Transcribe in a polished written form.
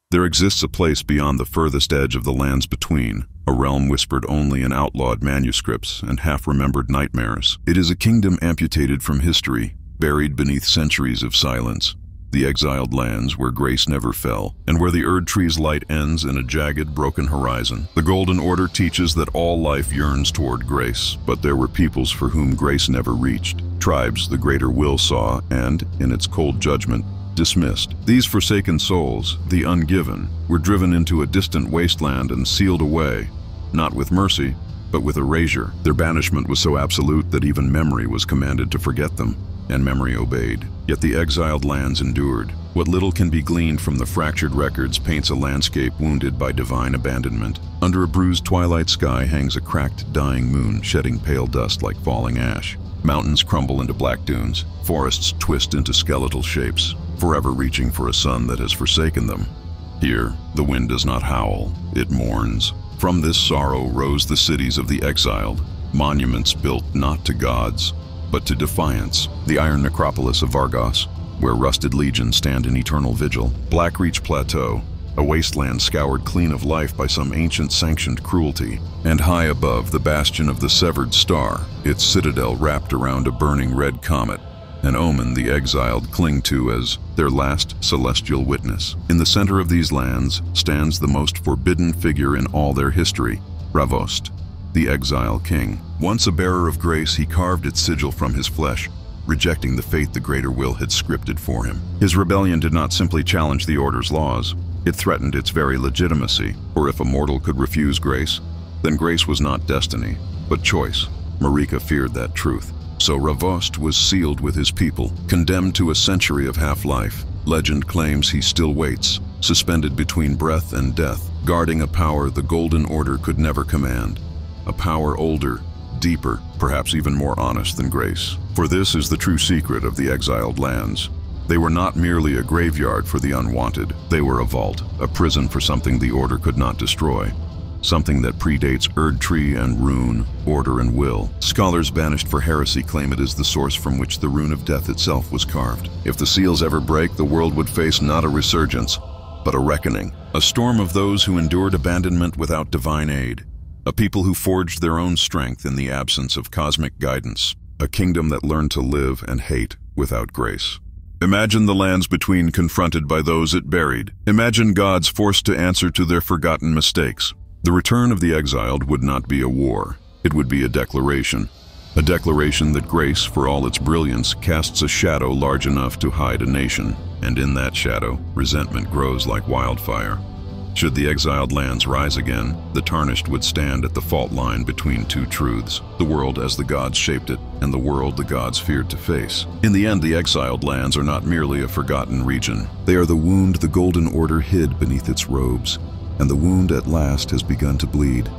There exists a place beyond the furthest edge of the lands between, a realm whispered only in outlawed manuscripts and half-remembered nightmares. It is a kingdom amputated from history, buried beneath centuries of silence. The exiled lands where grace never fell, and where the Erd tree's light ends in a jagged, broken horizon. The Golden Order teaches that all life yearns toward grace, but there were peoples for whom grace never reached. Tribes the greater will saw and, in its cold judgment, dismissed. These forsaken souls, the ungiven, were driven into a distant wasteland and sealed away, not with mercy, but with erasure. Their banishment was so absolute that even memory was commanded to forget them, and memory obeyed. Yet the exiled lands endured. What little can be gleaned from the fractured records paints a landscape wounded by divine abandonment. Under a bruised twilight sky hangs a cracked, dying moon, shedding pale dust like falling ash. Mountains crumble into black dunes. Forests twist into skeletal shapes, forever reaching for a sun that has forsaken them. Here, the wind does not howl, it mourns. From this sorrow rose the cities of the exiled, monuments built not to gods, but to defiance. The iron necropolis of Vargas, where rusted legions stand in eternal vigil. Blackreach Plateau, a wasteland scoured clean of life by some ancient sanctioned cruelty. And high above, the bastion of the severed star, its citadel wrapped around a burning red comet, an omen the exiled cling to as their last celestial witness. In the center of these lands stands the most forbidden figure in all their history, Ravost, the exile king. Once a bearer of grace, he carved its sigil from his flesh, rejecting the fate the greater will had scripted for him. His rebellion did not simply challenge the Order's laws, it threatened its very legitimacy. For if a mortal could refuse grace, then grace was not destiny, but choice. Marika feared that truth. So Ravost was sealed with his people, condemned to a century of half-life. Legend claims he still waits, suspended between breath and death, guarding a power the Golden Order could never command. A power older, deeper, perhaps even more honest than grace. For this is the true secret of the exiled lands. They were not merely a graveyard for the unwanted. They were a vault, a prison for something the Order could not destroy. Something that predates Erd Tree and Rune, Order and Will. Scholars banished for heresy claim it is the source from which the Rune of Death itself was carved. If the seals ever break, the world would face not a resurgence, but a reckoning. A storm of those who endured abandonment without divine aid. A people who forged their own strength in the absence of cosmic guidance. A kingdom that learned to live and hate without grace. Imagine the lands between confronted by those it buried. Imagine gods forced to answer to their forgotten mistakes. The return of the exiled would not be a war. It would be a declaration. A declaration that grace, for all its brilliance, casts a shadow large enough to hide a nation. And in that shadow, resentment grows like wildfire. Should the exiled lands rise again, the tarnished would stand at the fault line between two truths, the world as the gods shaped it, and the world the gods feared to face. In the end, the exiled lands are not merely a forgotten region. They are the wound the Golden Order hid beneath its robes, and the wound at last has begun to bleed.